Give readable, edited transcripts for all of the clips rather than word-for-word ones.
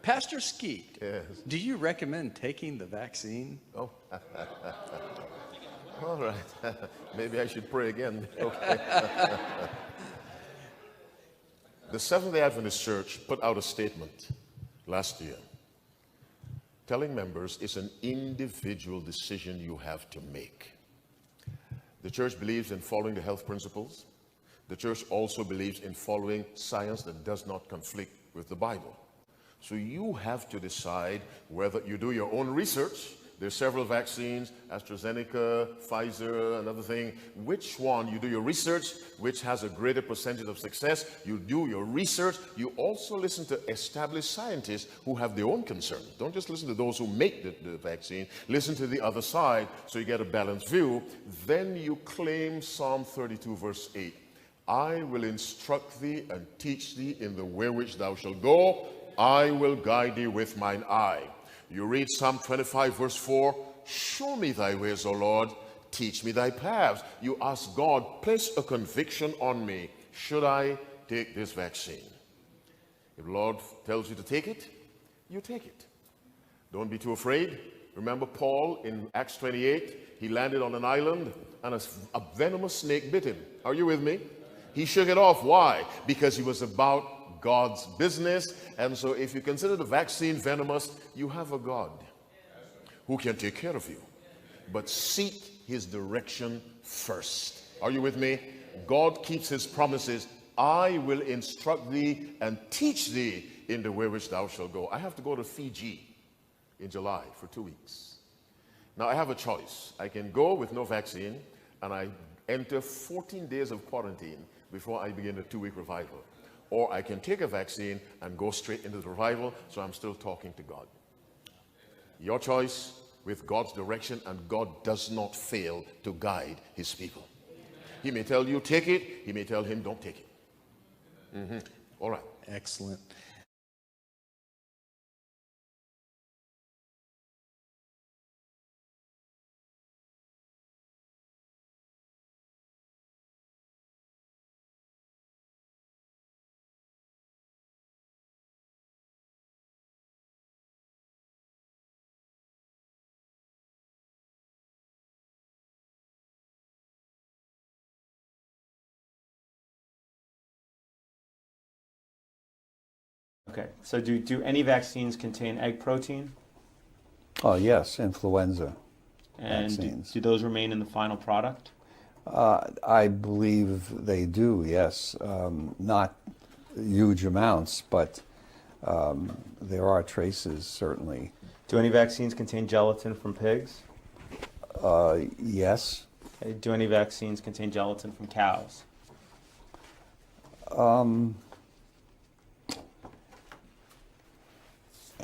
Pastor Skeet, Yes. do you recommend taking the vaccine? Oh. All right. Maybe I should pray again. Okay. The Seventh-day Adventist Church put out a statement last year telling members it's an individual decision you have to make. The church believes in following the health principles. The church also believes in following science that does not conflict with the Bible. So you have to decide whether you do your own research. There's several vaccines, AstraZeneca, Pfizer, another thing. Which one you do your research, which has a greater percentage of success. You do your research. You also listen to established scientists who have their own concerns. Don't just listen to those who make the vaccine. Listen to the other side so you get a balanced view. Then you claim Psalm 32 verse 8. I will instruct thee and teach thee in the way which thou shalt go. I will guide thee with mine eye. You read Psalm 25 verse 4. Show me thy ways, O Lord. Teach me thy paths. You ask God, place a conviction on me. Should I take this vaccine? If the Lord tells you to take it, you take it. Don't be too afraid. Remember Paul in Acts 28? He landed on an island and a venomous snake bit him. Are you with me? He shook it off. Why? Because he was about God's business. And so if you consider the vaccine venomous, you have a God who can take care of you. But seek his direction first. Are you with me? God keeps his promises. I will instruct thee and teach thee in the way which thou shalt go. I have to go to Fiji in July for 2 weeks. Now I have a choice. I can go with no vaccine and I enter 14 days of quarantine before I begin a 2-week revival. Or I can take a vaccine and go straight into the revival, so I'm still talking to God. Your choice with God's direction, and God does not fail to guide his people. He may tell you, take it. He may tell him, don't take it. All right. Excellent. Okay, so do any vaccines contain egg protein? Oh, yes, influenza And vaccines. do those remain in the final product? I believe they do, yes. Not huge amounts, but there are traces, certainly. Do any vaccines contain gelatin from pigs? Yes. Okay, do any vaccines contain gelatin from cows?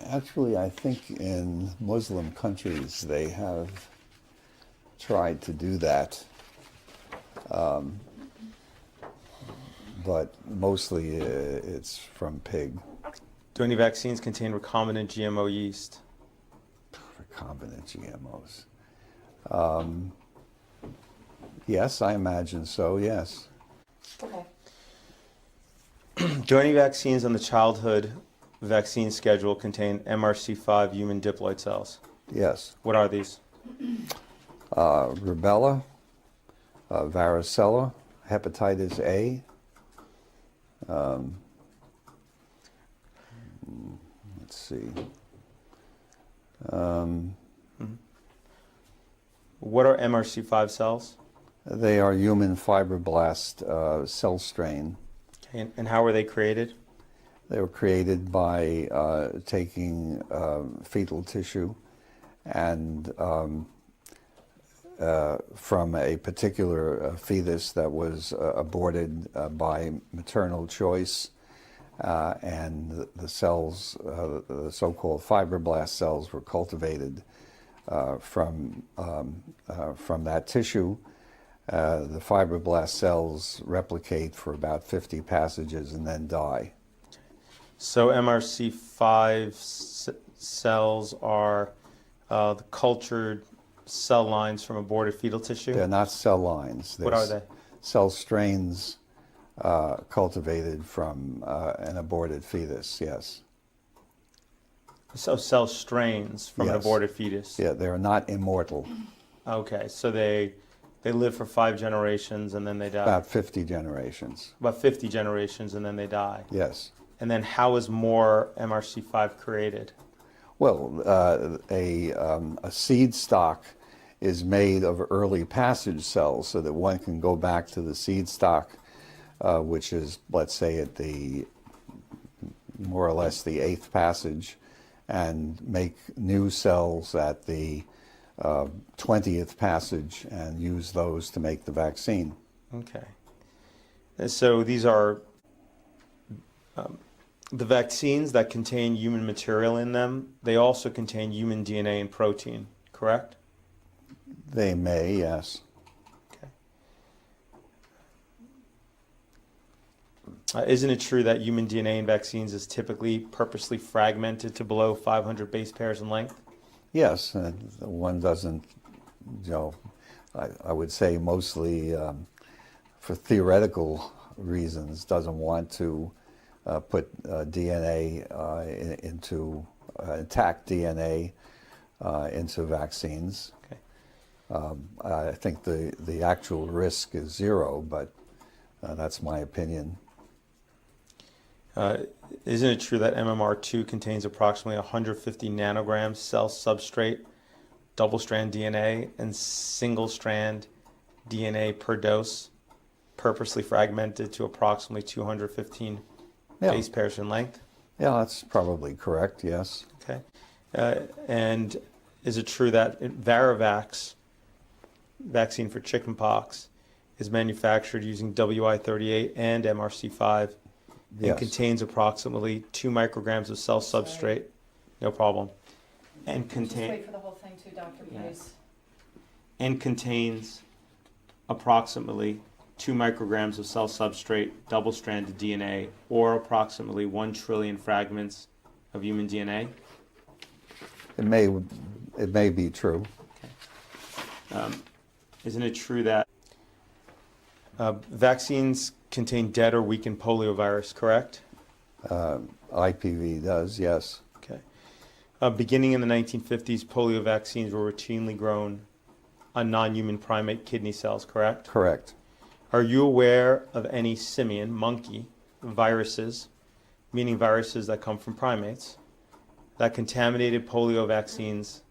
Actually, I think in Muslim countries they have tried to do that. But mostly it's from pig. Do any vaccines contain recombinant GMO yeast? Recombinant GMOs. Yes, I imagine so, yes. Okay. Do any vaccines on the childhood vaccine schedule contain MRC5 human diploid cells? Yes. What are these? Rubella, varicella, hepatitis A. Let's see. What are MRC5 cells? They are human fibroblast cell strain. Okay, and how were they created? They were created by taking fetal tissue and from a particular fetus that was aborted by maternal choice, and the cells, the so-called fibroblast cells, were cultivated from that tissue. The fibroblast cells replicate for about 50 passages and then die. So MRC5 cells are the cultured cell lines from aborted fetal tissue? They're not cell lines. What are they? Cell strains cultivated from an aborted fetus, yes. So cell strains from an Yes. aborted fetus. Yeah, they're not immortal. Okay, so they live for 5 generations and then they die. About 50 generations. About 50 generations and then they die. Yes. And then how is more MRC5 created? Well, a seed stock is made of early passage cells so that one can go back to the seed stock, which is, let's say, at the more or less the 8th passage, and make new cells at the 20th passage and use those to make the vaccine. Okay. And so these are the vaccines that contain human material in them. They also contain human DNA and protein, correct? They may, yes. Okay. Isn't it true that human DNA in vaccines is typically purposely fragmented to below 500 base pairs in length? Yes, one doesn't, I would say mostly for theoretical reasons, doesn't want to put DNA into intact DNA into vaccines. Okay. I think the actual risk is 0, but that's my opinion. Isn't it true that MMR2 contains approximately 150 nanograms cell substrate, double-strand DNA, and single-strand DNA per dose, purposely fragmented to approximately 215 Yeah. base pairs in length? Yeah, that's probably correct, yes. Okay. And is it true that Varivax, vaccine for chickenpox, is manufactured using WI38 and MRC5 and Yes. contains approximately 2 micrograms of cell substrate? No problem. And Just wait for the whole thing too, Doctor, please. and contains approximately 2 micrograms of cell substrate, double-stranded DNA, or approximately 1 trillion fragments of human DNA. It may be true. Isn't it true that vaccines contain dead or weakened poliovirus, correct? IPV does, yes. Okay. Beginning in the 1950s, polio vaccines were routinely grown on non-human primate kidney cells, correct? Correct. Are you aware of any simian, monkey, viruses, meaning viruses that come from primates, that contaminated polio vaccines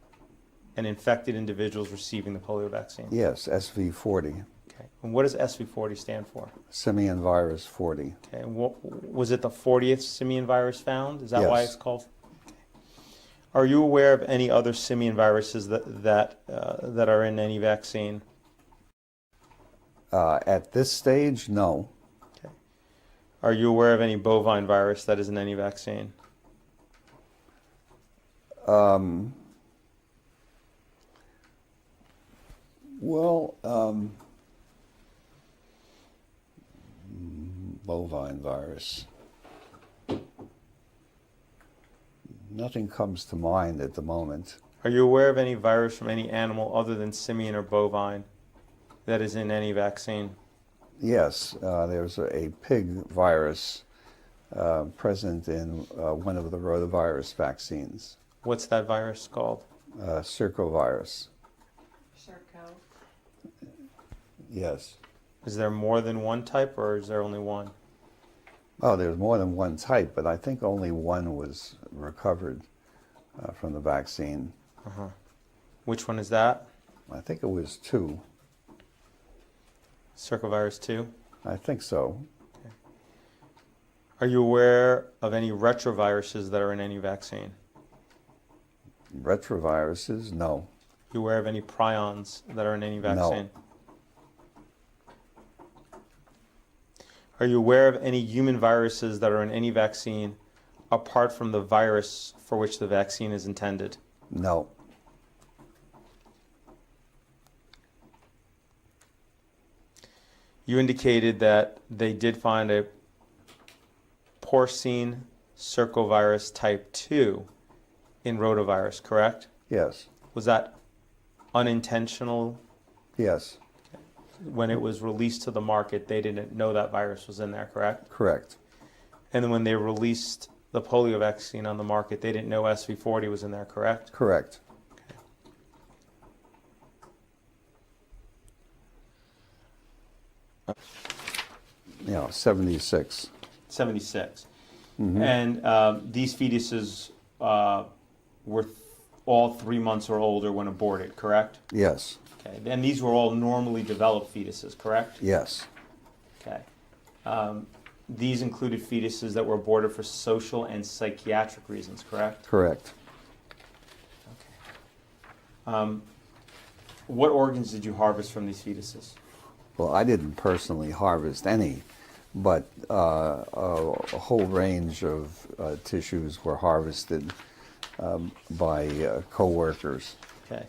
and infected individuals receiving the polio vaccine? Yes, SV40, Okay. And what does SV40 stand for? simian virus 40. Okay. And was it the 40th simian virus found? Is that why Yes. it's called? Okay. Are you aware of any other simian viruses that are in any vaccine? At this stage, no. Okay. Are you aware of any bovine virus that is in any vaccine? Bovine virus. Nothing comes to mind at the moment. Are you aware of any virus from any animal other than simian or bovine that is in any vaccine? Yes, there's a pig virus present in one of the rotavirus vaccines, What's that virus called? circovirus. Circo. Yes. Is there more than one type or is there only one? Oh, there's more than one type, but I think only one was recovered from the vaccine. Which one is that? I think it was 2. Circovirus 2? I think so. Are you aware of any retroviruses that are in any vaccine? Retroviruses? No. Are you aware of any prions that are in any vaccine? Are you aware of any human viruses that are in any vaccine apart from the virus for which the vaccine is intended? No. You indicated that they did find a porcine circovirus type 2 in rotavirus, correct? Yes. Was that unintentional? Yes. When it was released to the market, they didn't know that virus was in there, correct? Correct. And then when they released the polio vaccine on the market, they didn't know SV40 was in there, correct? Correct. Yeah, 76. 76. Mhm. And these fetuses were all 3 months or older when aborted, correct? Yes, Okay. And these were all normally developed fetuses, correct? yes, Okay. These included fetuses that were aborted for social and psychiatric reasons, correct? correct. What organs did you harvest from these fetuses? Well, I didn't personally harvest any, but a whole range of tissues were harvested by co-workers. Okay.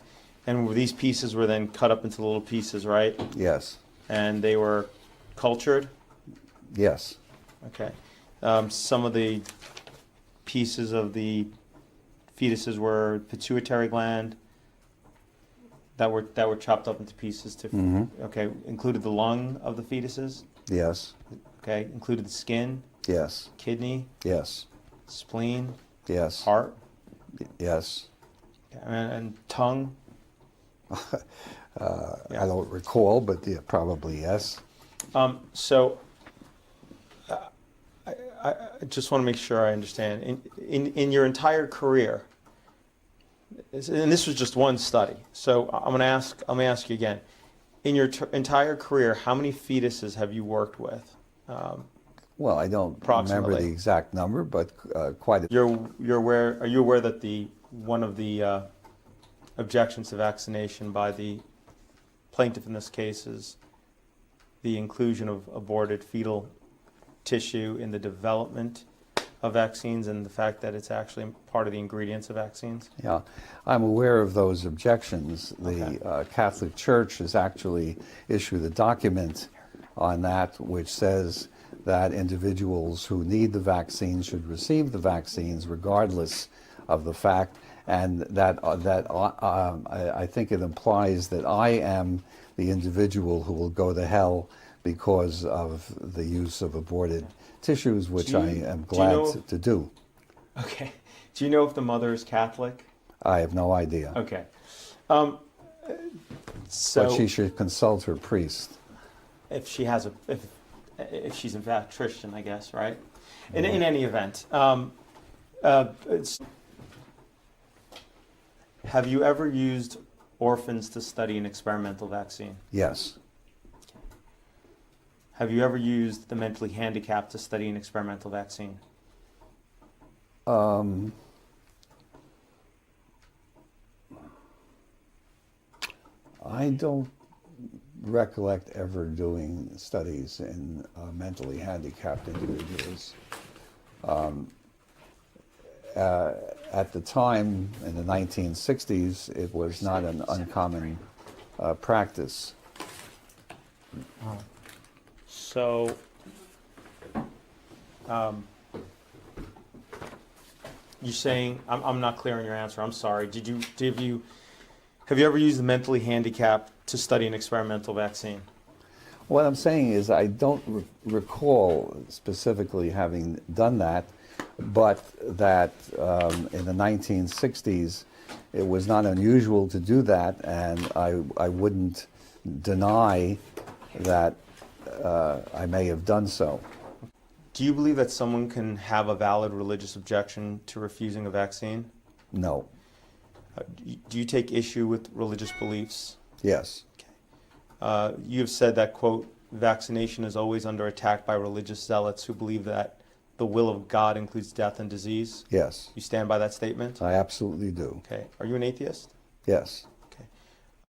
And these pieces were then cut up into little pieces, right? Yes, And they were cultured? yes, Okay. Some of the pieces of the fetuses were pituitary gland that were chopped up into pieces to okay, included the lung of the fetuses, yes, okay, included the skin, yes, kidney, yes, spleen, yes, heart, yes. and tongue. I don't recall, but yeah, probably yes. So I just want to make sure I understand. In your entire career, and this was just one study, so I'm going to ask you again. In your entire career, how many fetuses have you worked with? Well, I don't remember Approximately. the exact number, but quite a You're aware? Are you aware that one of the objections to vaccination by the plaintiff in this case is the inclusion of aborted fetal tissue in the development of vaccines and the fact that it's actually part of the ingredients of vaccines? Yeah, I'm aware of those objections. The Catholic Church has actually issued a document on that which says that individuals who need the vaccine should receive the vaccines regardless of the fact, and that I think it implies that I am the individual who will go to hell because of the use of aborted tissues, which I am glad to do. Okay. Do you know if the mother is Catholic? I have no idea. Okay. But So she should consult her priest. if she has if she's in fact Christian, I guess, right? In any event, have you ever used orphans to study an experimental vaccine? Yes, Have you ever used the mentally handicapped to study an experimental vaccine? I don't recollect ever doing studies in mentally handicapped individuals. At the time, in the 1960s, it was not an uncommon practice. So, you're saying I'm not clear on your answer. I'm sorry. Have you ever used the mentally handicapped to study an experimental vaccine? What I'm saying is I don't recall specifically having done that, but that in the 1960s it was not unusual to do that, and I wouldn't deny that I may have done so. Do you believe that someone can have a valid religious objection to refusing a vaccine? No. Do you take issue with religious beliefs? Yes. You have said that, quote, vaccination is always under attack by religious zealots who believe that the will of God includes death and disease. Yes. You stand by that statement? I absolutely do. Okay. Are you an atheist? Yes.